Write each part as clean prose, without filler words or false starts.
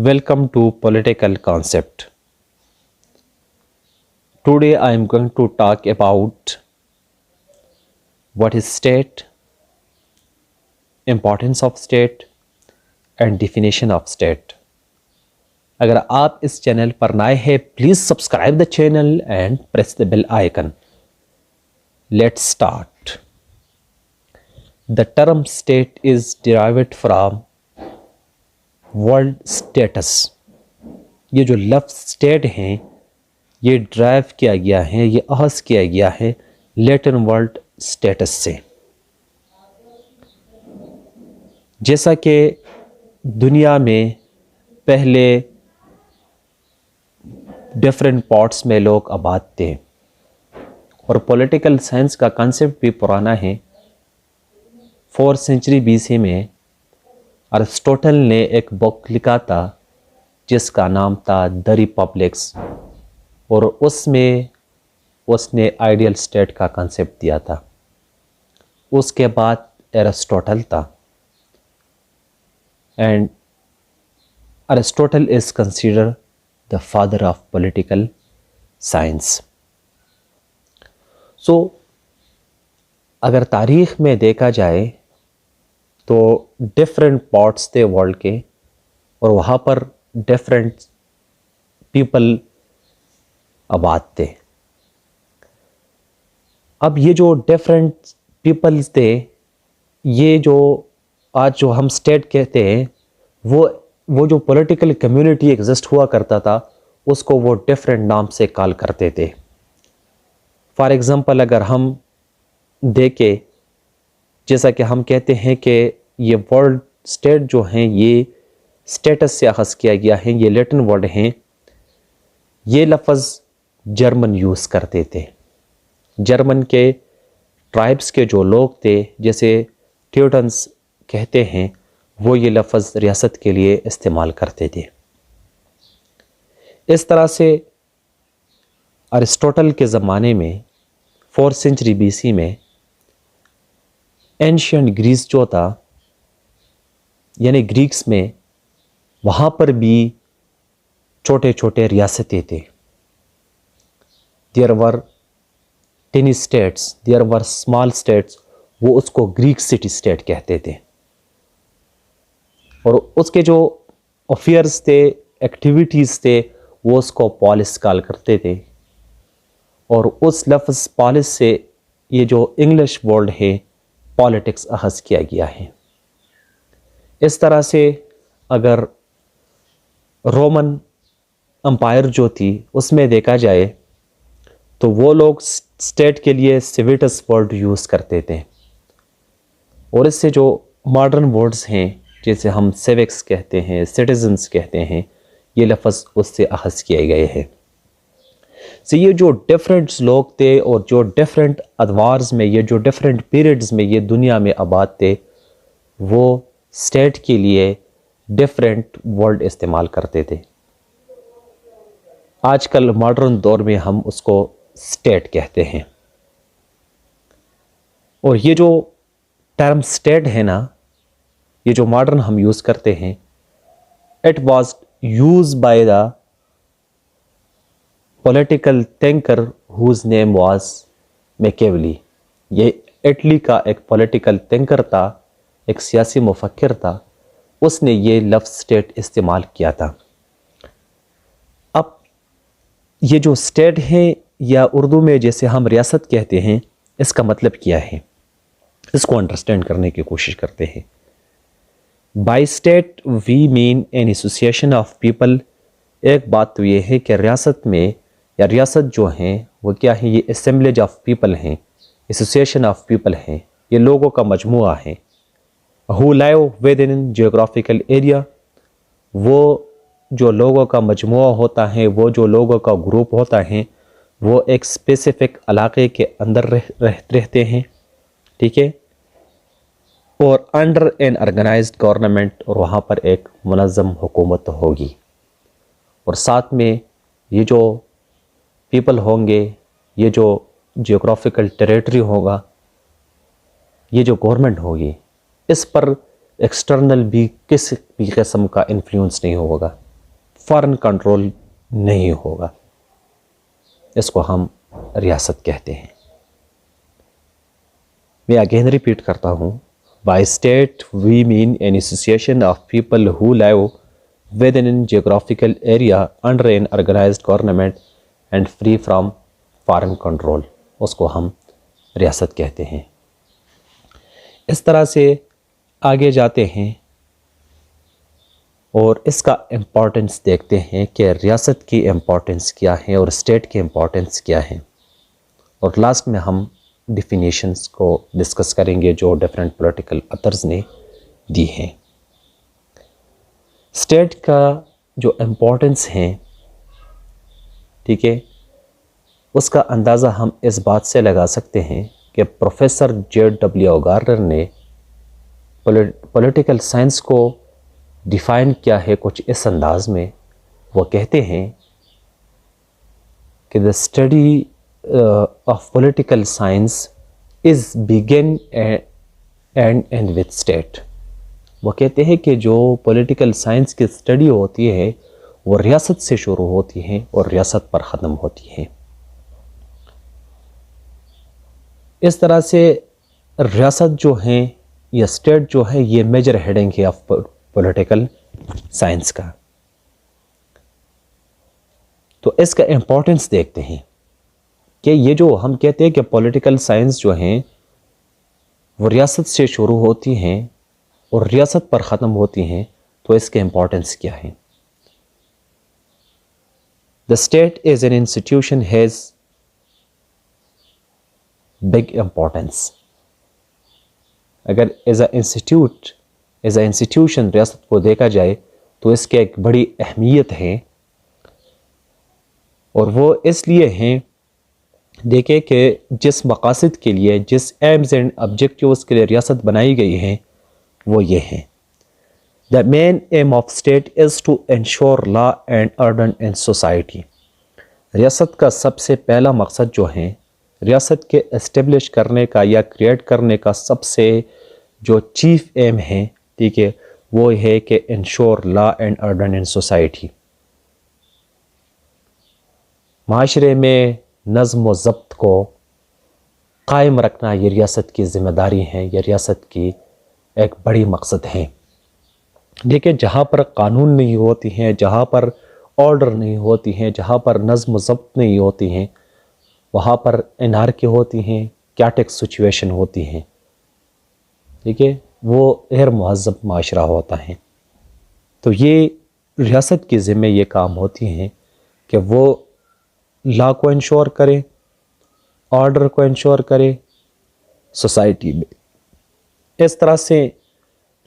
Welcome to Political Concept. Today I am going to talk about what is state, importance of state and definition of state. اگر آپ اس channel پر نئے ہیں please subscribe the channel and press the bell icon. Let's start. The term state is derived from word status. یہ جو لفظ state ہیں یہ ڈرائیو کیا گیا ہے، یہ اخذ کیا گیا ہے لیٹن ورلڈ اسٹیٹس سے. جیسا کہ دنیا میں پہلے ڈفرینٹ پارٹس میں لوگ آباد تھے اور پولیٹیکل سائنس کا کانسیپٹ بھی پرانا ہے. 4 سینچری BC میں ارسطوٹل نے ایک بک لکھا تھا جس کا نام تھا دی ریپبلکس، اور اس میں اس نے آئیڈیل اسٹیٹ کا کانسیپٹ دیا تھا. اس کے بعد ارسطوٹل تھا، and Aristotle is consider the father of political science. So اگر تاریخ میں دیکھا جائے تو ڈفرینٹ پارٹس تھے ورلڈ کے اور وہاں پر ڈفرینٹ پیپل آباد تھے. اب یہ جو ڈفرینٹ پیپلز تھے، یہ جو آج جو ہم اسٹیٹ کہتے ہیں، وہ جو پولیٹیکل کمیونٹی ایگزسٹ ہوا کرتا تھا اس کو وہ ڈفرینٹ نام سے کال کرتے تھے. فار ایگزامپل اگر ہم دیکھیں، جیسا کہ ہم کہتے ہیں کہ یہ ورلڈ اسٹیٹ جو ہیں یہ اسٹیٹس سے اخذ کیا گیا ہے، یہ لیٹن ورڈ ہیں. یہ لفظ جرمن یوز کرتے تھے. جرمن کے ٹرائبس کے جو لوگ تھے جیسے ٹیوٹنس کہتے ہیں، وہ یہ لفظ ریاست کے لیے استعمال کرتے تھے. اس طرح سے ارسطوٹل کے زمانے میں 4 سینچری BC میں اینشینٹ گریس جو تھا، یعنی گریکس میں، وہاں پر بھی چھوٹے چھوٹے ریاستیں تھے. دیر ور ٹینی اسٹیٹس، دیر ور اسمال اسٹیٹس. وہ اس کو گریک سٹی اسٹیٹ کہتے تھے، اور اس کے جو افیئرز تھے، ایکٹیویٹیز تھے، وہ اس کو پالس کال کرتے تھے. اور اس لفظ پالس سے یہ جو انگلش ورڈ ہے پالیٹکس اخذ کیا گیا ہے. اس طرح سے اگر رومن امپائر جو تھی اس میں دیکھا جائے تو وہ لوگ اسٹیٹ کے لیے سیویٹس ورڈ یوز کرتے تھے. اور اس سے جو ماڈرن ورڈز ہیں جیسے ہم سیوکس کہتے ہیں، سٹیزنز کہتے ہیں، یہ لفظ اس سے اخذ کیے گئے ہیں. یہ جو ڈفرینٹ لوگ تھے اور جو ڈفرینٹ ادوارز میں، یہ جو ڈفرینٹ پیریڈز میں یہ دنیا میں آباد تھے، وہ اسٹیٹ کے لیے ڈفرینٹ ورڈ استعمال کرتے تھے. آج کل ماڈرن دور میں ہم اس کو اسٹیٹ کہتے ہیں. اور یہ جو ٹرم اسٹیٹ ہے نا، یہ جو ماڈرن ہم یوز کرتے ہیں، it was use by the political thinker whose name was Machiavelli. یہ اٹلی کا ایک پولیٹیکل تھنکر تھا، ایک سیاسی مفکر تھا. اس نے یہ لفظ اسٹیٹ استعمال کیا تھا. اب یہ جو اسٹیٹ ہے یا اردو میں جیسے ہم ریاست کہتے ہیں، اس کا مطلب کیا ہے، اس کو انڈرسٹینڈ کرنے کی کوشش کرتے ہیں. By state we mean an association of people. ایک بات تو یہ ہے کہ ریاست میں یا ریاست جو ہیں وہ کیا ہے، یہ اسمبلیج آف پیپل ہیں، ایسوسیشن آف پیپل ہیں، یہ لوگوں کا مجموعہ ہیں. Who live within geographical area. وہ جو لوگوں کا مجموعہ ہوتا ہے، وہ جو لوگوں کا گروپ ہوتا ہے، وہ ایک اسپیسیفک علاقے کے اندر رہتے ہیں. ٹھیک ہے، اور انڈر این آرگنائزڈ گورنمنٹ، اور وہاں پر ایک منظم حکومت ہوگی. اور ساتھ میں یہ جو پیپل ہوں گے، یہ جو جیوگرافیکل ٹیریٹری ہوگا، یہ جو گورنمنٹ ہوگی، اس پر ایکسٹرنل بھی کسی بھی قسم کا انفلوئنس نہیں ہوگا. فارن کنٹرول نہیں ہوگا، اس کو ہم ریاست کہتے ہیں۔ میں اگین ریپیٹ کرتا ہوں، by state we mean an association of people who live within geographical area under an organised government and free from foreign control, اس کو ہم ریاست کہتے ہیں۔ اس طرح سے آگے جاتے ہیں اور اس کا امپورٹنس دیکھتے ہیں کہ ریاست کی امپورٹنس کیا ہے اور اسٹیٹ کی امپورٹنس کیا ہے، اور لاسٹ میں ہم ڈیفینیشنز کو ڈسکس کریں گے جو ڈیفرنٹ پولیٹیکل اتھرز نے دی ہیں۔ اسٹیٹ کا جو امپورٹنس ہے، ٹھیک ہے، اس کا اندازہ ہم اس بات سے لگا سکتے ہیں کہ پروفیسر J.W. گارنر نے پولیٹیکل سائنس کو ڈیفائن کیا ہے کچھ اس انداز میں۔ وہ کہتے ہیں کہ the study of political science is begin and end with state۔ وہ کہتے ہیں کہ جو پولیٹیکل سائنس کی اسٹڈی ہوتی ہے وہ ریاست سے شروع ہوتی ہے اور ریاست پر ختم ہوتی ہے۔ اس طرح سے ریاست جو ہیں یا اسٹیٹ جو ہے یہ میجر ہیڈنگ ہے آف پولیٹیکل سائنس کا۔ تو اس کا امپورٹنس دیکھتے ہیں کہ یہ جو ہم کہتے ہیں کہ پولیٹیکل سائنس جو ہیں وہ ریاست سے شروع ہوتی ہیں اور ریاست پر ختم ہوتی ہیں، تو اس کے امپورٹنس کیا ہے؟ The state as an institution has big importance۔ اگر ایز اے انسٹیٹیوشن ریاست کو دیکھا جائے تو اس کے ایک بڑی اہمیت ہے، اور وہ اس لیے ہیں، دیکھیں کہ جس مقاصد کے لیے، جس ایمز اینڈ آبجیکٹیوز کے لیے ریاست بنائی گئی ہیں وہ یہ ہیں۔ The main aim of state is to ensure law and order in society۔ ریاست کا سب سے پہلا مقصد جو ہے، ریاست کے اسٹیبلش کرنے کا یا کریٹ کرنے کا سب سے جو چیف ایم ہے، ٹھیک ہے، وہ ہے کہ ensure law and order in society. معاشرے میں نظم و ضبط کو قائم رکھنا یہ ریاست کی ذمہ داری ہے، یہ ریاست کی ایک بڑی مقصد ہے۔ لیکن جہاں پر قانون نہیں ہوتی ہیں، جہاں پر آرڈر نہیں ہوتی ہیں، جہاں پر نظم و ضبط نہیں ہوتی ہیں، وہاں پر انارکی ہوتی ہیں، کیاٹک سچویشن ہوتی ہیں، ٹھیک ہے، وہ غیر مہذب معاشرہ ہوتا ہے۔ تو یہ ریاست کے ذمہ یہ کام ہوتی ہیں کہ وہ لا کو انشور کرے، آرڈر کو انشور کرے سوسائٹی میں۔ اس طرح سے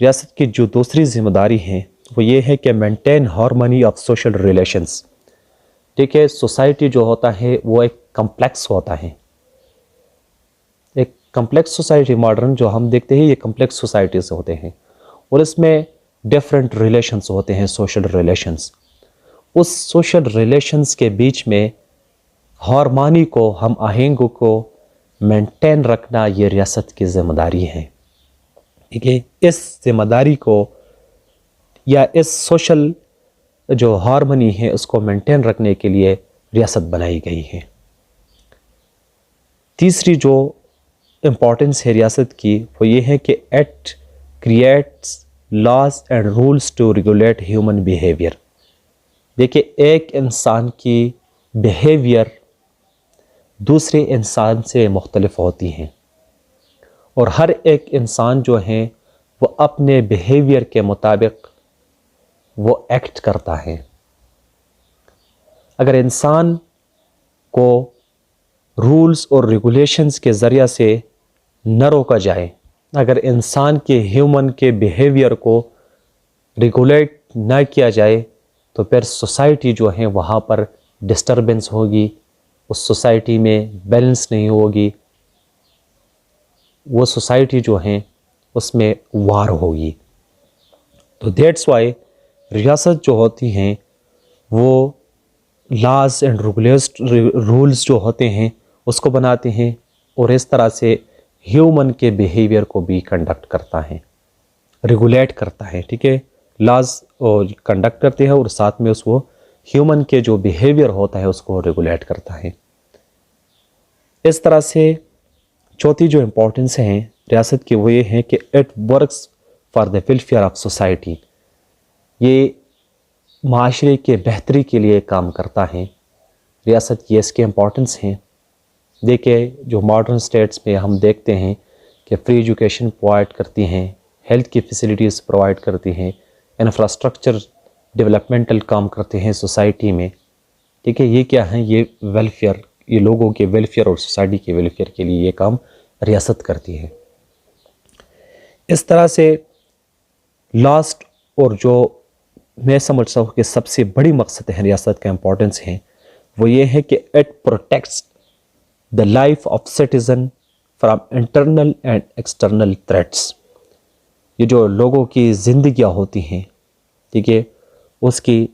ریاست کی جو دوسری ذمہ داری ہے وہ یہ ہے کہ maintain harmony of social relations. ٹھیک ہے، سوسائٹی جو ہوتا ہے وہ ایک کمپلیکس ہوتا ہے، ایک کمپلیکس سوسائٹی ماڈرن جو ہم دیکھتے ہیں یہ کمپلیکس سوسائٹیز ہوتے ہیں، اور اس میں ڈیفرنٹ ریلیشنز ہوتے ہیں، سوشل ریلیشنز۔ اس سوشل ریلیشنز کے بیچ میں ہارمونی کو، ہم آہنگی کو مینٹین رکھنا یہ ریاست کی ذمہ داری ہے۔ ٹھیک ہے، اس ذمہ داری کو یا اس سوشل جو ہارمونی ہے اس کو مینٹین رکھنے کے لیے ریاست بنائی گئی ہے۔ تیسری جو امپورٹنس ہے ریاست کی وہ یہ ہے کہ act creates laws and rules to regulate human behaviour. دیکھیں، ایک انسان کی بیہیویئر دوسرے انسان سے مختلف ہوتی ہیں، اور ہر ایک انسان جو ہے وہ اپنے بیہیویئر کے مطابق وہ ایکٹ کرتا ہے۔ اگر انسان کو رولز اور ریگولیشنز کے ذریعہ سے نہ روکا جائے، اگر انسان کے ہیومن کے بیہیویئر کو ریگولیٹ نہ کیا جائے تو پھر سوسائٹی جو ہے وہاں پر ڈسٹربنس ہوگی، اس سوسائٹی میں بیلنس نہیں ہوگی، وہ سوسائٹی جو ہیں اس میں وار ہوگی۔ تو دیٹس وائی ریاست جو ہوتی ہیں وہ لاز اینڈ رولز جو ہوتے ہیں اس کو بناتے ہیں، اور اس طرح سے ہیومن کے بیہیویئر کو بھی کنڈکٹ کرتا ہے، ریگولیٹ کرتا ہے۔ ٹھیک ہے، لاز اور کنڈکٹ کرتے ہیں اور ساتھ میں اس کو ہیومن کے جو بیہیویئر ہوتا ہے اس کو ریگولیٹ کرتا ہے۔ اس طرح سے چوتھی جو امپورٹنس ہیں ریاست کی وہ یہ ہے کہ it works for the welfare of society, یہ معاشرے کے بہتری کے لیے کام کرتا ہے۔ ریاست کی اس کے امپورٹنس ہیں، دیکھیں جو ماڈرن اسٹیٹس میں ہم دیکھتے ہیں کہ فری ایجوکیشن پرووائڈ کرتی ہیں، ہیلتھ کی فیسلٹیز پرووائڈ کرتی ہیں، انفراسٹرکچر ڈیولپمنٹل کام کرتے ہیں سوسائٹی میں، ٹھیک ہے، یہ کیا ہیں، یہ ویلفیئر، یہ لوگوں کے ویلفیئر اور سوسائٹی کے ویلفیئر کے لیے یہ کام ریاست کرتی ہے۔ اس طرح سے لاسٹ اور جو میں سمجھتا ہوں کہ سب سے بڑی مقصد ہے ریاست کا امپورٹنس ہے وہ یہ ہے کہ it protects the life of citizen from internal and external threats, یہ جو لوگوں کی زندگیاں ہوتی ہیں، ٹھیک ہے، اس کی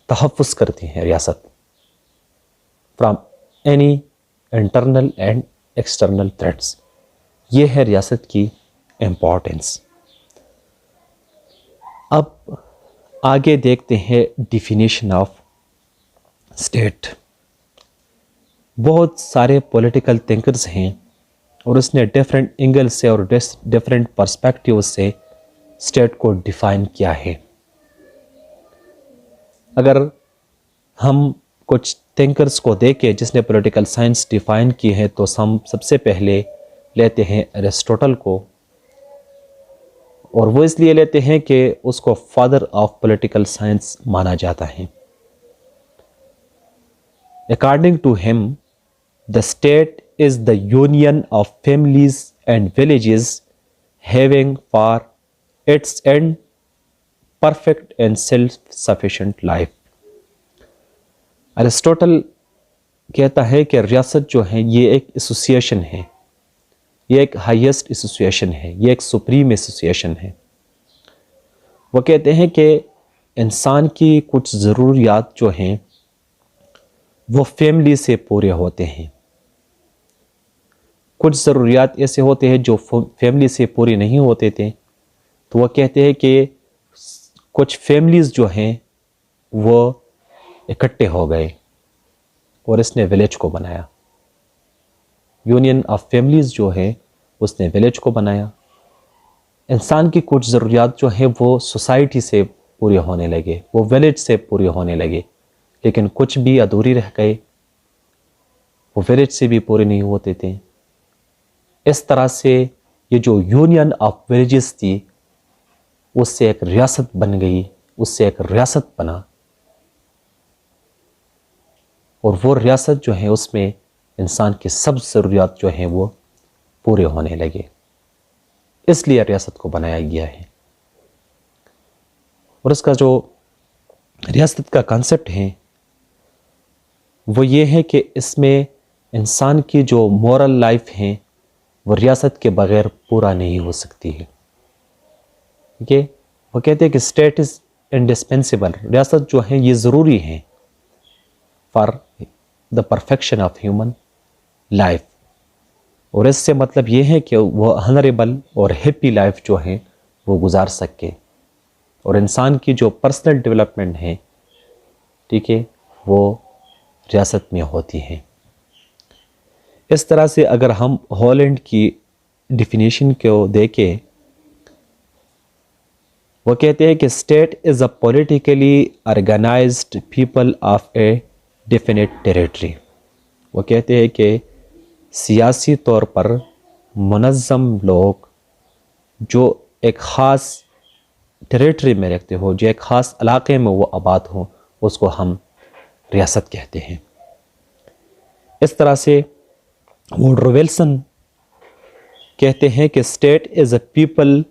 تحفظ کرتی ہیں ریاست from any internal and external threats, یہ ہے ریاست کی امپورٹنس۔ اب آگے دیکھتے ہیں ڈیفینیشن آف اسٹیٹ۔ بہت سارے پولیٹیکل تھنکرز ہیں اور اس نے ڈیفرنٹ اینگل سے اور ڈیفرنٹ پرسپیکٹیو سے اسٹیٹ کو ڈیفائن کیا ہے۔ اگر ہم کچھ تھنکرز کو دیکھیں جس نے پولیٹیکل سائنس ڈیفائن کی ہے تو ہم سب سے پہلے لیتے ہیں ایرسٹوٹل کو، اور وہ اس لیے لیتے ہیں کہ اس کو فادر آف پولیٹیکل سائنس مانا جاتا ہے۔ According to him, the state is the union of families and villages having for its end perfect and self-sufficient life۔ ارسطوٹل کہتا ہے کہ ریاست جو ہے یہ ایک ایسوسیشن ہے، یہ ایک ہائیسٹ ایسوسیشن ہے، یہ ایک سپریم ایسوسیشن ہے۔ وہ کہتے ہیں کہ انسان کی کچھ ضروریات جو ہیں وہ فیملی سے پورے ہوتے ہیں، کچھ ضروریات ایسے ہوتے ہیں جو فیملی سے پورے نہیں ہوتے تھے، تو وہ کہتے ہیں کہ کچھ فیملیز جو ہیں وہ اکٹھے ہو گئے اور اس نے ولیج کو بنایا، یونین آف فیملیز جو ہے اس نے ولیج کو بنایا۔ انسان کی کچھ ضروریات جو ہیں وہ سوسائٹی سے پورے ہونے لگے، وہ ولیج سے پورے ہونے لگے، لیکن کچھ بھی ادھوری رہ گئے، وہ ولیج سے بھی پورے نہیں ہوتے تھے۔ اس طرح سے یہ جو یونین آف ولیجز تھی اس سے ایک ریاست بن گئی، اس سے ایک ریاست بنا، اور وہ ریاست جو ہے اس میں انسان کی سب ضروریات جو ہیں وہ پورے ہونے لگے، اس لیے ریاست کو بنایا گیا ہے۔ اور اس کا جو ریاست کا کانسیپٹ ہے وہ یہ ہے کہ اس میں انسان کی جو مورل لائف ہے وہ ریاست کے بغیر پورا نہیں ہو سکتی ہے، ٹھیک ہے۔ وہ کہتے ہیں کہ اسٹیٹ از انڈسپینسیبل، ریاست جو ہے یہ ضروری ہے for the perfection of human life, اور اس سے مطلب یہ ہے کہ وہ آنریبل اور ہیپی لائف جو ہے وہ گزار سکے، اور انسان کی جو پرسنل ڈیولپمنٹ ہے، ٹھیک ہے، وہ ریاست میں ہوتی ہے۔ اس طرح سے اگر ہم ہالینڈ کی ڈیفینیشن کو دیکھیں، وہ کہتے ہیں کہ state is a politically organised people of a definite territory. وہ کہتے ہیں کہ سیاسی طور پر منظم لوگ جو ایک خاص ٹیریٹری میں رکھتے ہو، جو ایک خاص علاقے میں وہ آباد ہو، اس کو ہم ریاست کہتے ہیں۔ اس طرح سے ووڈرو ویلسن کہتے ہیں کہ state is a people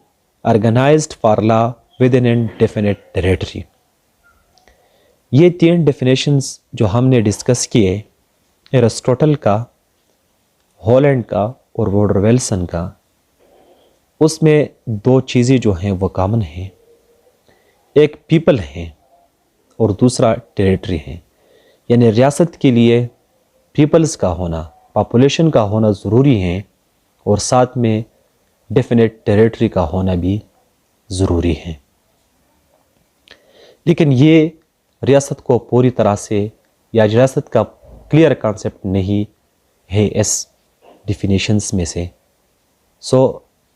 organised for law within definite territory. یہ تین ڈیفینیشنز جو ہم نے ڈسکس کیے، ایرسٹوٹل کا، ہالینڈ کا اور ووڈرو ویلسن کا، اس میں دو چیزیں جو ہیں وہ کامن ہیں، ایک پیپل ہیں اور دوسرا ٹیریٹری ہے، یعنی ریاست کے لیے پیپلز کا ہونا، پاپولیشن کا ہونا ضروری ہے، اور ساتھ میں ڈیفینٹ ٹیریٹری کا ہونا بھی ضروری ہے۔ لیکن یہ ریاست کو پوری طرح سے یا ریاست کا کلیئر کانسیپٹ نہیں ہے اس ڈیفینیشنز میں سے. سو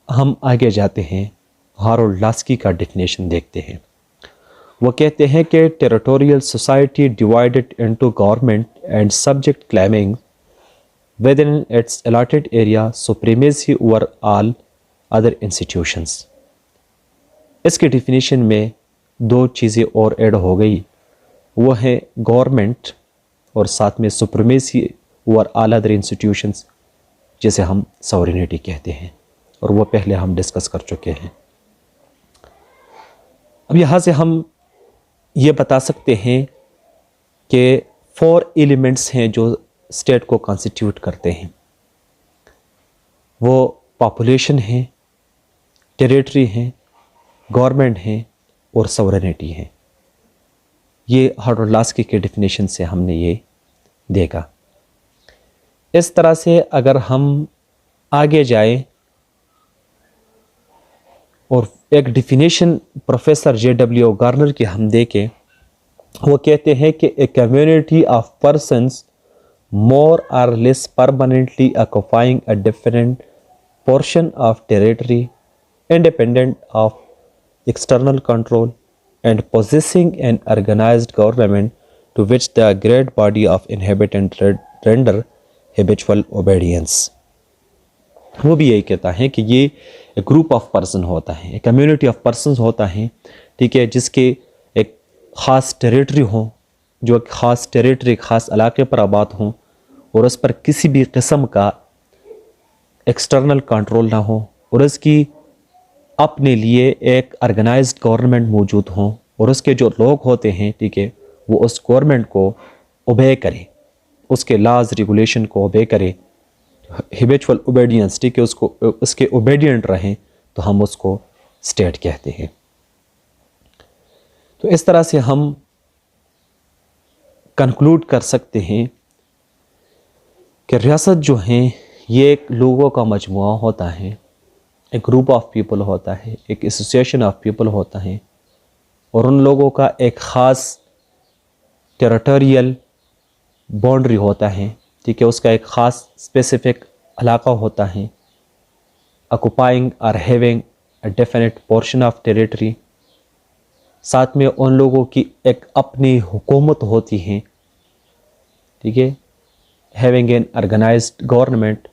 ہم آگے جاتے ہیں، ہارولڈ لاسکی کا ڈیفینیشن دیکھتے ہیں. وہ کہتے ہیں کہ territorial society divided into government and subject claiming within its allotted area supremacy over all other institutions. اس کی ڈیفینیشن میں دو چیزیں اور ایڈ ہو گئی، وہ ہے گورنمنٹ اور ساتھ میں supremacy over all other institutions, جسے ہم سورینٹی کہتے ہیں، اور وہ پہلے ہم ڈسکس کر چکے ہیں. اب یہاں سے ہم یہ بتا سکتے ہیں کہ 4 ایلیمنٹس ہیں جو اسٹیٹ کو کانسٹیٹیوٹ کرتے ہیں. وہ پاپولیشن ہیں، ٹیریٹری ہیں، گورنمنٹ ہیں اور سورینٹی ہیں. یہ ہارولڈ لاسکی کے ڈیفینیشن سے ہم نے یہ دیکھا. اس طرح سے اگر ہم آگے جائیں اور ایک ڈیفینیشن پروفیسر J.W. گارنر کی ہم دیکھیں، وہ کہتے ہیں کہ a community of persons more or less permanently occupying a different portion of territory independent of external control and possessing an organized government to which the great body of inhabitants render habitual obedience. وہ بھی یہی کہتا ہے کہ یہ ایک group of person ہوتا ہے، ایک کمیونٹی آف پرسنز ہوتا ہے، ٹھیک ہے، جس کے ایک خاص ٹیریٹری ہوں، جو ایک خاص ٹیریٹری خاص علاقے پر آباد ہوں، اور اس پر کسی بھی قسم کا ایکسٹرنل کنٹرول نہ ہو، اور اس کی اپنے لیے ایک آرگنائزڈ گورنمنٹ موجود ہوں، اور اس کے جو لوگ ہوتے ہیں، ٹھیک ہے، وہ اس گورنمنٹ کو اوبے کریں، اس کے لاز ریگولیشن کو اوبے کریں، ہیبیچول اوبیڈینس، ٹھیک ہے، اس کے اوبیڈینٹ رہیں، تو ہم اس کو اسٹیٹ کہتے ہیں. تو اس طرح سے ہم کنکلوڈ کر سکتے ہیں کہ ریاست جو ہیں یہ ایک لوگوں کا مجموعہ ہوتا ہے، ایک گروپ آف پیپل ہوتا ہے، ایک ایسوسیشن آف پیپل ہوتا ہے، اور ان لوگوں کا ایک خاص ٹیریٹوریل باؤنڈری ہوتا ہے، ٹھیک ہے، اس کا ایک خاص اسپیسیفک علاقہ ہوتا ہے، آکوپائنگ اور having a definite portion of territory. ساتھ میں ان لوگوں کی ایک اپنی حکومت ہوتی ہے، ٹھیک ہے، ہیونگ این آرگنائزڈ گورنمنٹ،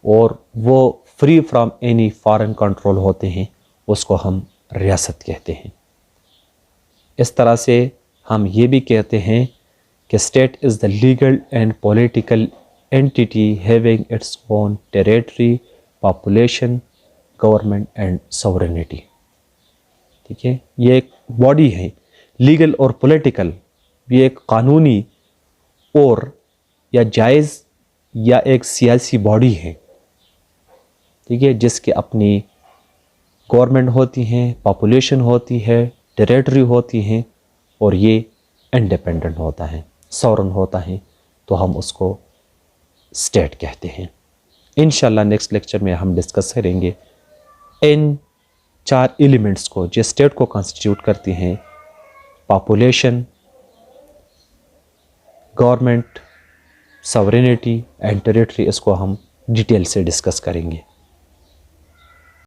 اور وہ free from any foreign control ہوتے ہیں، اس کو ہم ریاست کہتے ہیں. اس طرح سے ہم یہ بھی کہتے ہیں کہ state is the legal and political entity having its own territory, population, government and sovereignty. ٹھیک ہے، یہ ایک باڈی ہے، لیگل اور پولیٹیکل، یہ ایک قانونی اور یا جائز یا ایک سیاسی باڈی ہے، ٹھیک ہے، جس کے اپنی گورنمنٹ ہوتی ہیں، پاپولیشن ہوتی ہے، ٹیریٹری ہوتی ہیں، اور یہ انڈیپینڈنٹ ہوتا ہے، سورن ہوتا ہے، تو ہم اس کو اسٹیٹ کہتے ہیں. انشاءاللہ نیکسٹ لیکچر میں ہم ڈسکس کریں گے ان 4 ایلیمنٹس کو جو اسٹیٹ کو کانسٹیٹیوٹ کرتی ہیں: population, government, sovereignty and territory. اس کو ہم ڈیٹیل سے ڈسکس کریں گے.